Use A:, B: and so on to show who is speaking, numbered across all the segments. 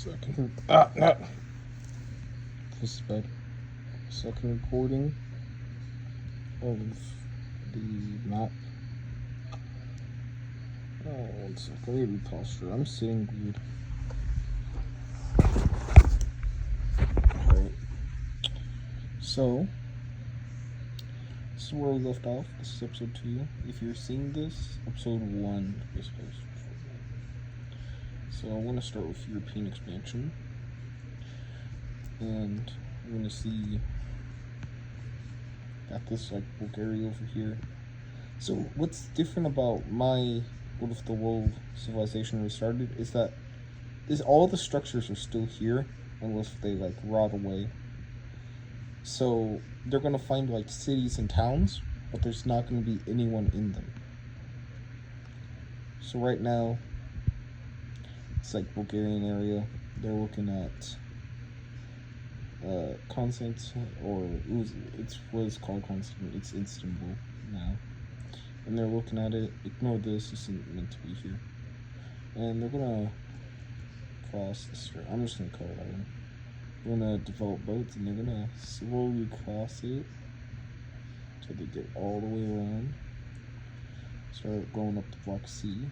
A: Second. No. This is bad. Second recording of the map. Oh, 1 second. Maybe posture. I'm sitting weird. Alright. So, this is where we left off. This is episode 2. If you're seeing this, episode 1 is posted. So I want to start with European expansion, and I'm going to see got this like Bulgaria over here. So what's different about my What If the World civilization restarted is that all the structures are still here unless they like rot away. So they're going to find like cities and towns, but there's not going to be anyone in them. So right now it's like Bulgarian area. They're looking at Constantine, or it was called Constantine. It's Istanbul now, and they're looking at it. Ignore this. This isn't meant to be here. And they're gonna cross the strait. I'm just gonna call it that one. They're gonna develop boats, and they're gonna slowly cross it until they get all the way around. Start going up the Black Sea.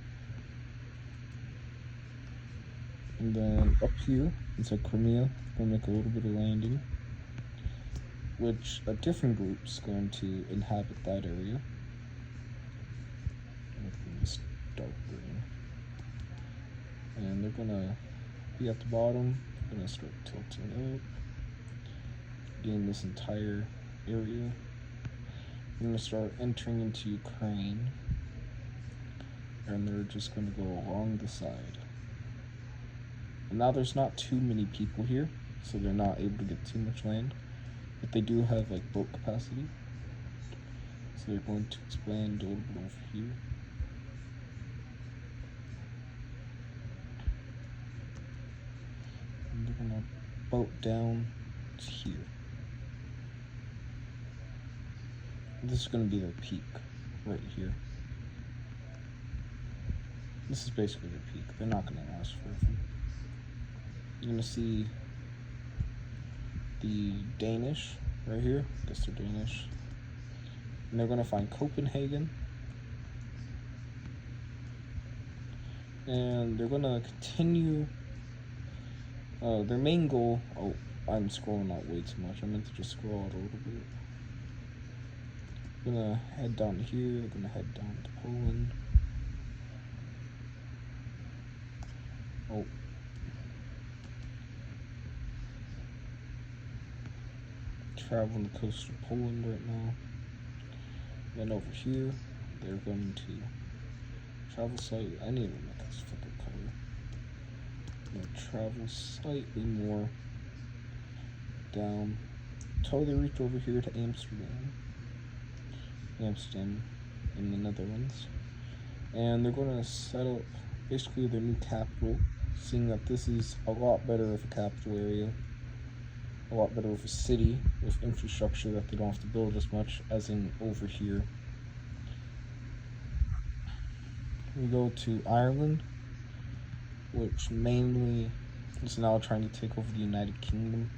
A: And then up here, inside Crimea, we'll make a little bit of landing, which a different group's going to inhabit that area. This dark green. And they're gonna be at the bottom. They're gonna start tilting up, gain this entire area. They're gonna start entering into Ukraine, and they're just gonna go along the side. And now there's not too many people here, so they're not able to get too much land, but they do have like boat capacity, so they're going to expand a little bit over here. And they're gonna boat down to here. This is gonna be their peak right here. This is basically their peak. They're not gonna last forever. You're gonna see the Danish right here. I guess they're Danish. And they're gonna find Copenhagen. And they're gonna continue their main goal. Oh, I'm scrolling out way too much. I meant to just scroll out a little bit. They're gonna head down here. They're gonna head down to Poland. Oh. Traveling the coast of Poland right now. Then over here, they're going to travel slightly. I need to make this fucking color. I'm gonna travel slightly more down until they reach over here to Amsterdam in the Netherlands. And they're going to set up basically their new capital, seeing that this is a lot better of a capital area. A lot better with a city with infrastructure that they don't have to build as much as in over here. We go to Ireland, which mainly is now trying to take over the United Kingdom.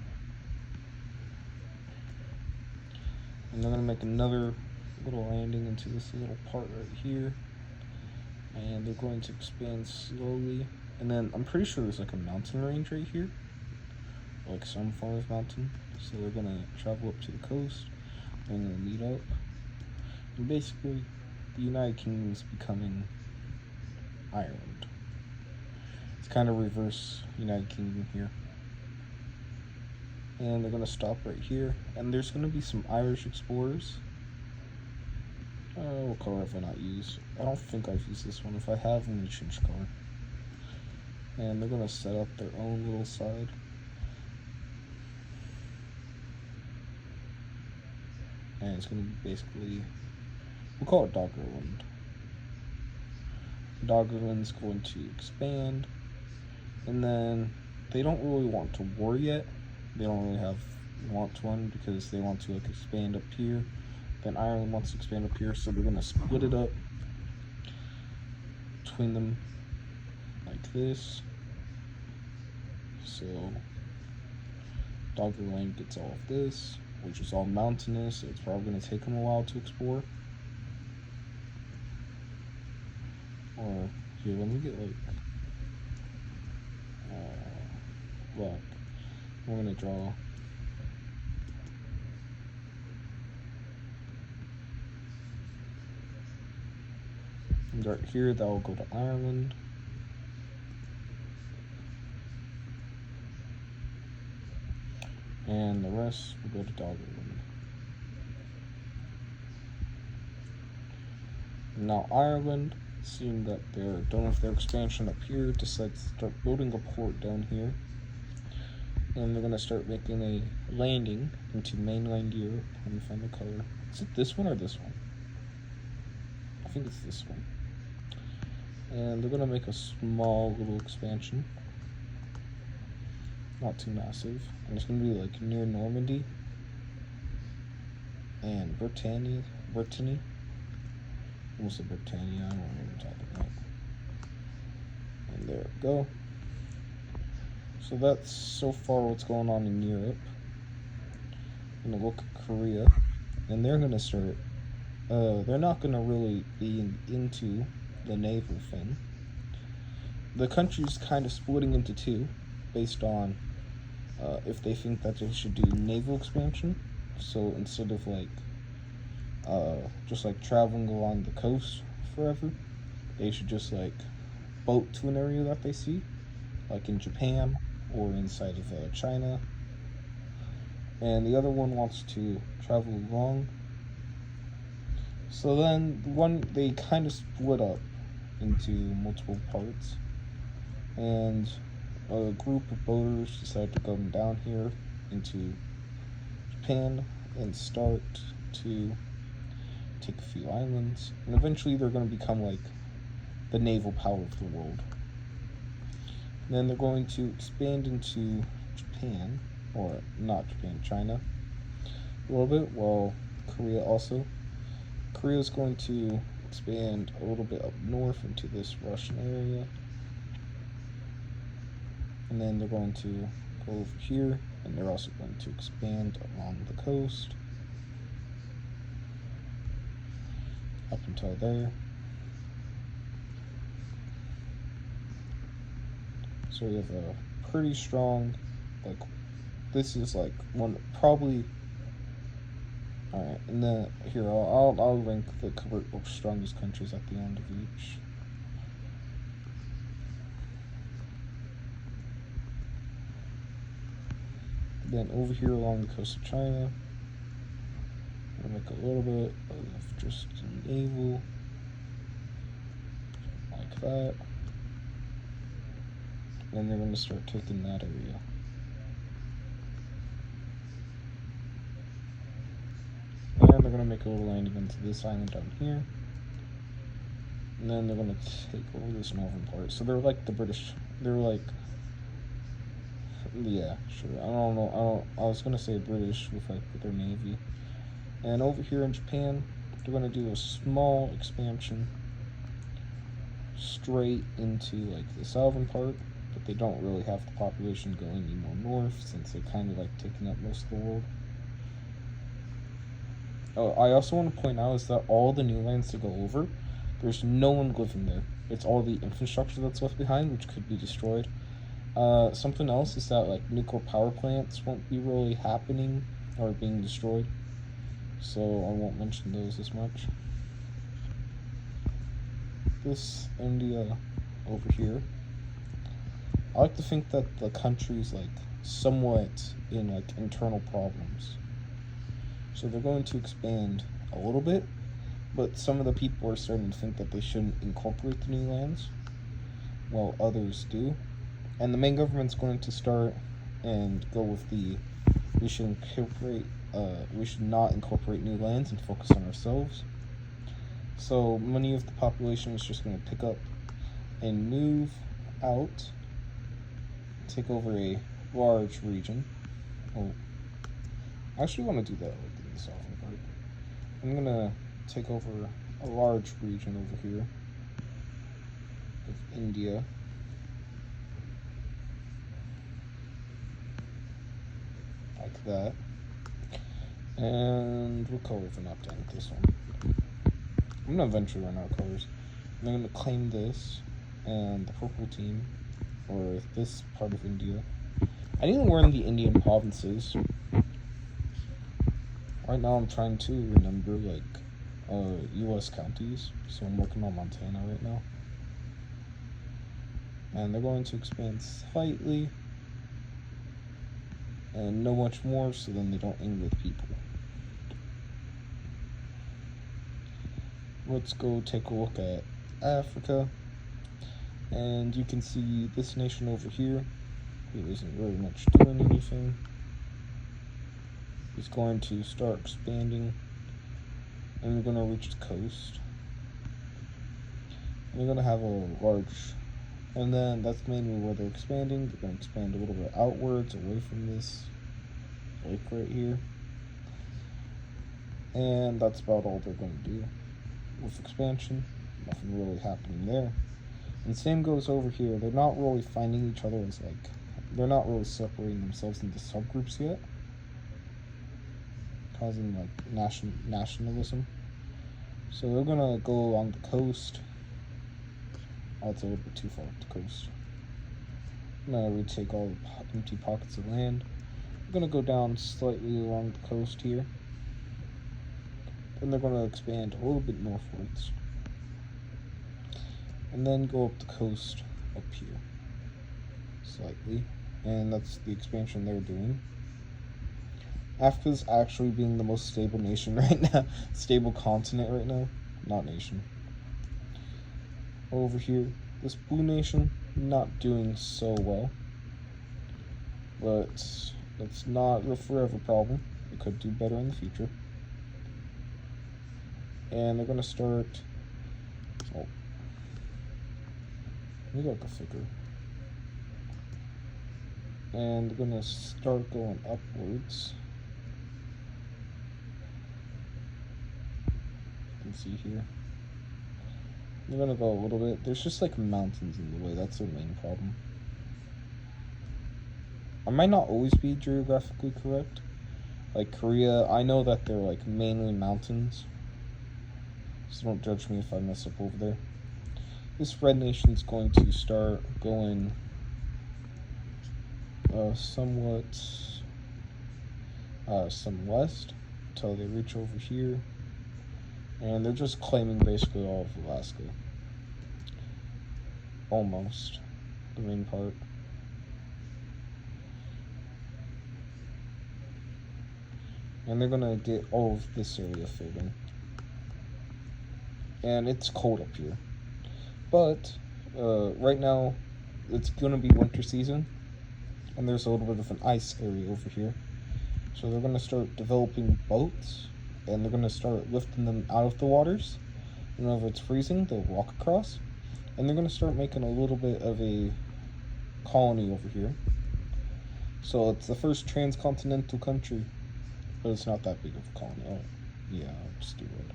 A: And they're going to make another little landing into this little part right here. And they're going to expand slowly. And then I'm pretty sure there's like a mountain range right here, like some form of mountain. So they're gonna travel up to the coast, they're gonna meet up, and basically the United Kingdom is becoming Ireland. It's kind of reverse United Kingdom here. And they're gonna stop right here, and there's gonna be some Irish explorers. What color have I not used? I don't think I've used this one. If I have, I'm gonna change color. And they're gonna set up their own little side. And it's going to be basically, we'll call it Doggerland. Doggerland's going to expand, and then they don't really want to war yet. They don't really want one because they want to like expand up here. Then Ireland wants to expand up here, so they're going to split it up between them like this. So Doggerland gets all of this, which is all mountainous, so it's probably going to take them a while to explore. Or, here, let me get, like, look, we're going to draw right here. That will go to Ireland. And the rest will go to Doggerland. Now Ireland, seeing that they're done with their expansion up here, decides to start building a port down here. And they're going to start making a landing into mainland Europe. Let me find the color. Is it this one or this one? I think it's this one. And they're going to make a small little expansion. Not too massive. And it's going to be like near Normandy and Brittany. Almost said Britannia, I don't know what I'm talking about. And there we go. So that's so far what's going on in Europe. I'm going to look at Korea, and they're going to start, they're not going to really be into the naval thing. The country's kind of splitting into two, based on if they think that they should do naval expansion. So instead of like, just like traveling along the coast forever, they should just like boat to an area that they see, like in Japan or inside of China. And the other one wants to travel along. So then they kind of split up into multiple parts, and a group of boaters decide to come down here into Japan and start to take a few islands, and eventually they're going to become like the naval power of the world. And then they're going to expand into Japan, or not Japan, China, a little bit, while Korea also. Korea is going to expand a little bit up north into this Russian area. And then they're going to go over here, and they're also going to expand along the coast up until there. So we have a pretty strong, like, this is like one, probably, alright, and then here, I'll rank the strongest countries at the end of each. Then over here along the coast of China, we'll make a little bit of just naval, like that. Then they're going to start taking that area. And they're going to make a little landing into this island down here. And then they're going to take over this northern part. So they're like the British, they're like, yeah, sure. I don't know. I was gonna say British with like with their navy. And over here in Japan, they're gonna do a small expansion straight into like the southern part, but they don't really have the population going any more north since they're kind of like taking up most of the world. Oh, I also want to point out is that all the new lands to go over, there's no one living there. It's all the infrastructure that's left behind, which could be destroyed. Something else is that like nuclear power plants won't be really happening or being destroyed, so I won't mention those as much. This India over here, I like to think that the country's like somewhat in like internal problems, so they're going to expand a little bit, but some of the people are starting to think that they shouldn't incorporate the new lands, while others do. And the main government's going to start and go with the we should not incorporate new lands and focus on ourselves. So many of the population is just going to pick up and move out, take over a large region. Oh, I actually want to do that like in the southern part. I'm going to take over a large region over here of India. that. And what color if I'm not done with this one? I'm gonna eventually run out of colors. I'm gonna claim this and the purple team, or this part of India. I need to learn the Indian provinces. Right now I'm trying to remember like US counties, so I'm working on Montana right now. And they're going to expand slightly and no much more, so then they don't end with people. Let's go take a look at Africa, and you can see this nation over here, who isn't really much doing anything, is going to start expanding, and we're going to reach the coast. And we're going to have a large, and then that's mainly where they're expanding. They're going to expand a little bit outwards, away from this lake right here. And that's about all they're going to do with expansion. Nothing really happening there. And same goes over here. They're not really finding each other as like, they're not really separating themselves into subgroups yet, causing like nationalism. So they're gonna go along the coast. Oh, it's a little bit too far up the coast. I'm gonna retake all the empty pockets of land. I'm gonna go down slightly along the coast here. Then they're gonna expand a little bit northwards. And then go up the coast up here slightly, and that's the expansion they're doing. Africa's actually being the most stable nation right now, stable continent right now, not nation. Over here, this blue nation, not doing so well, but it's not a forever problem. It could do better in the future. And they're gonna start, oh, maybe like a figure. And they're gonna start going upwards. You can see here. They're gonna go a little bit. There's just like mountains in the way. That's their main problem. I might not always be geographically correct. Like Korea, I know that they're like mainly mountains. So don't judge me if I mess up over there. This red nation is going to start going somewhat some west until they reach over here, and they're just claiming basically all of Alaska, almost the main part. And they're gonna get all of this area filled in, and it's cold up here. But right now, it's gonna be winter season, and there's a little bit of an ice area over here. So they're gonna start developing boats, and they're gonna start lifting them out of the waters. Whenever it's freezing, they'll walk across, and they're gonna start making a little bit of a colony over here. So it's the first transcontinental country, but it's not that big of a colony. Oh, yeah, I'll just do it.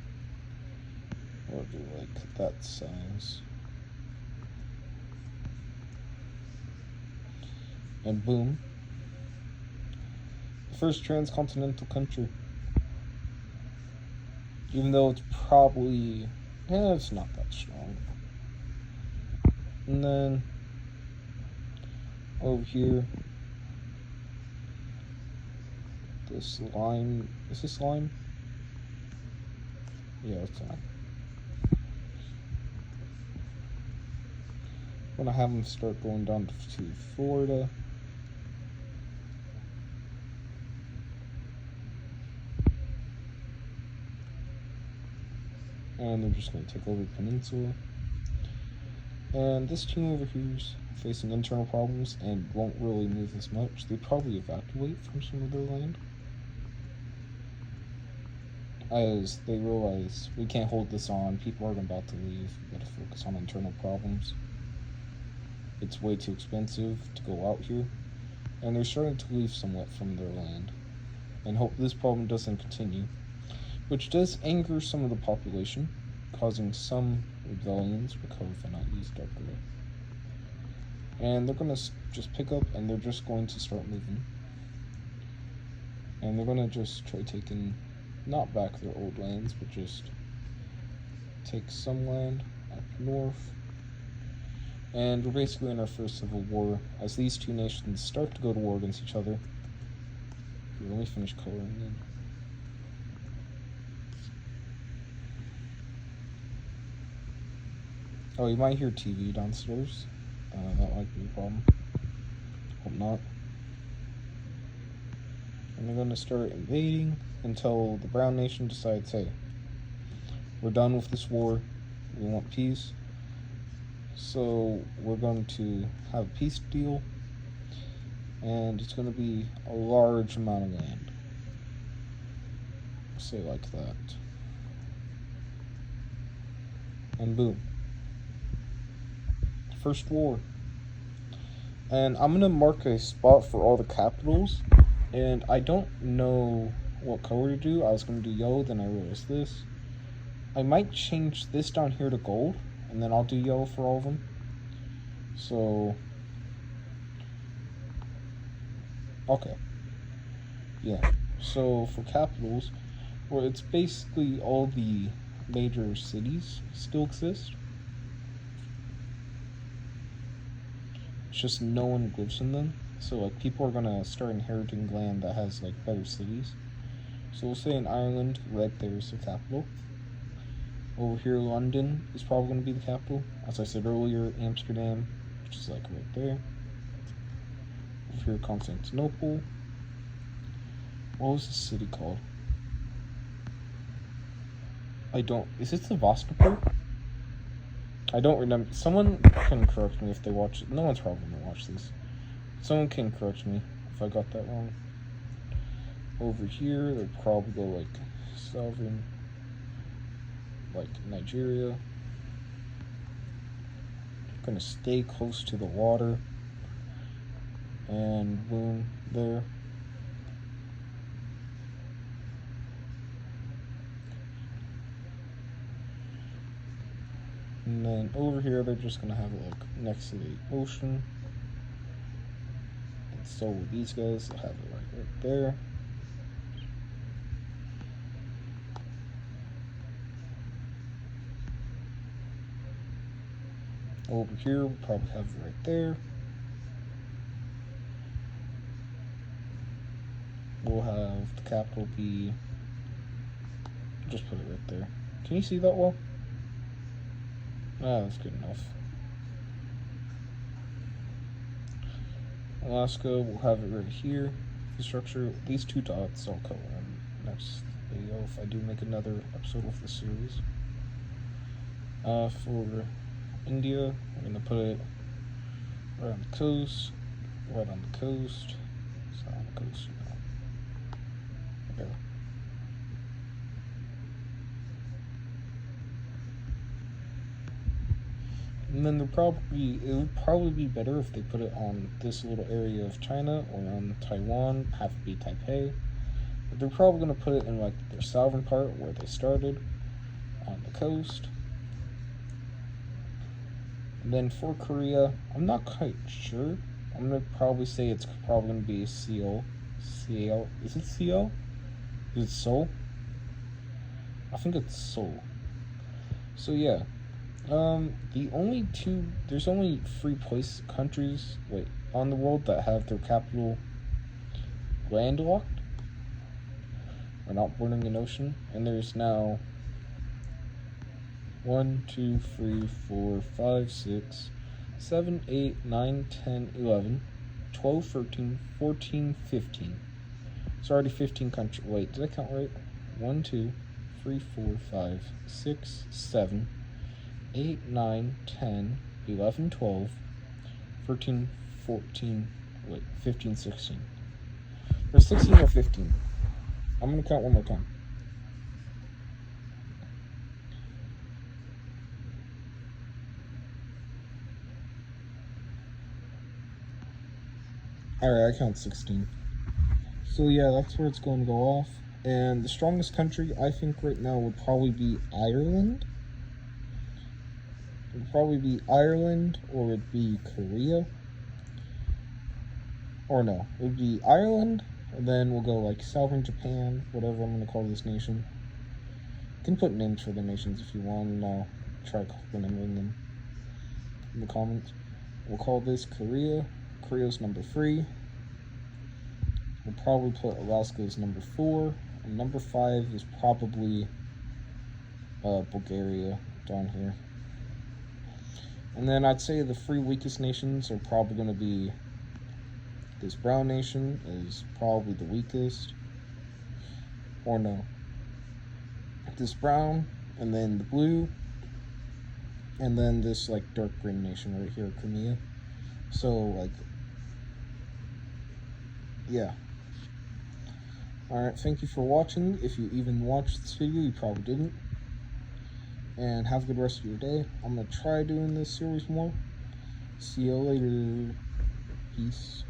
A: I'll do like that size. And boom, the first transcontinental country. Even though it's probably, it's not that strong. And then over here, this line, is this line? Yeah, it's line. I'm gonna have them start going down to Florida. And they're just going to take over the peninsula. And this team over here is facing internal problems and won't really move as much. They probably evacuate from some of their land, as they realize we can't hold this on. People are about to leave. We gotta focus on internal problems. It's way too expensive to go out here, and they're starting to leave somewhat from their land, and hope this problem doesn't continue, which does anger some of the population, causing some rebellions. Recover if I not use dark gray. And they're gonna just pick up, and they're just going to start moving. And they're gonna just try taking, not back their old lands, but just take some land up north. And we're basically in our first civil war as these two nations start to go to war against each other. Here, let me finish coloring in. Oh, you might hear TV downstairs. That might be a problem. Hope not. And they're going to start invading until the Brown Nation decides, hey, we're done with this war. We want peace. So we're going to have a peace deal. And it's going to be a large amount of land. Say like that. And boom. First war. And I'm going to mark a spot for all the capitals. And I don't know what color to do. I was going to do yellow, then I realized this. I might change this down here to gold, and then I'll do yellow for all of them. So, okay. Yeah. So for capitals, well, it's basically all the major cities still exist. It's just no one lives in them. So like people are gonna start inheriting land that has like better cities. So we'll say in Ireland, right there is the capital. Over here, London is probably gonna be the capital. As I said earlier, Amsterdam, which is like right there. Over here, Constantinople. What was the city called? Is it Sevastopol? I don't remember. Someone can correct me if they watch it. No one's probably gonna watch this. Someone can correct me if I got that wrong. Over here, they'd probably go like Sovereign, like Nigeria. Gonna stay close to the water. And boom, there. And then over here, they're just gonna have it like next to the ocean. And so with these guys, they'll have it right there. Over here, we'll probably have it right there. We'll have the capital be, just put it right there. Can you see that well? Ah, that's good enough. Alaska, we'll have it right here. The structure, these two dots, I'll cover them next video if I do make another episode of the series. For India, we're gonna put it right on the coast, right on the coast. It's not on the coast, no. There. And then it would probably be better if they put it on this little area of China or on Taiwan, have to be Taipei. But they're probably going to put it in like their southern part where they started, on the coast. And then for Korea, I'm not quite sure. I'm going to probably say it's probably going to be Seoul. Seoul. Is it Seoul? Is it Seoul? I think it's Seoul. So yeah. There's only 3 countries on the world that have their capital landlocked or not bordering an ocean, and there's now 1, 2, 3, 4, 5, 6, 7, 8, 9, 10, 11, 12, 13, 14, 15. It's already 15 countries. Wait, did I count right? 1, 2, 3, 4, 5, 6, 7, 8, 9, 10, 11, 12, 13, 14, 15, 16. There's 16 or 15. I'm going to count one more time. Alright, I count 16. So yeah, that's where it's going to go off. And the strongest country, I think, right now would probably be Ireland. It would probably be Ireland, or it'd be Korea. Or no, it would be Ireland, And then we'll go like Southern Japan, whatever I'm going to call this nation. You can put names for the nations if you want, and I'll try remembering them in the comments. We'll call this Korea. Korea's number 3. We'll probably put Alaska as number 4. And number 5 is probably Bulgaria down here. And then I'd say the 3 weakest nations are probably going to be this brown nation is probably the weakest. Or no. This brown, and then the blue, and then this like dark green nation right here, Crimea. So like, yeah. Alright, thank you for watching. If you even watched this video, you probably didn't. And have a good rest of your day. I'm going to try doing this series more. See you later. Peace.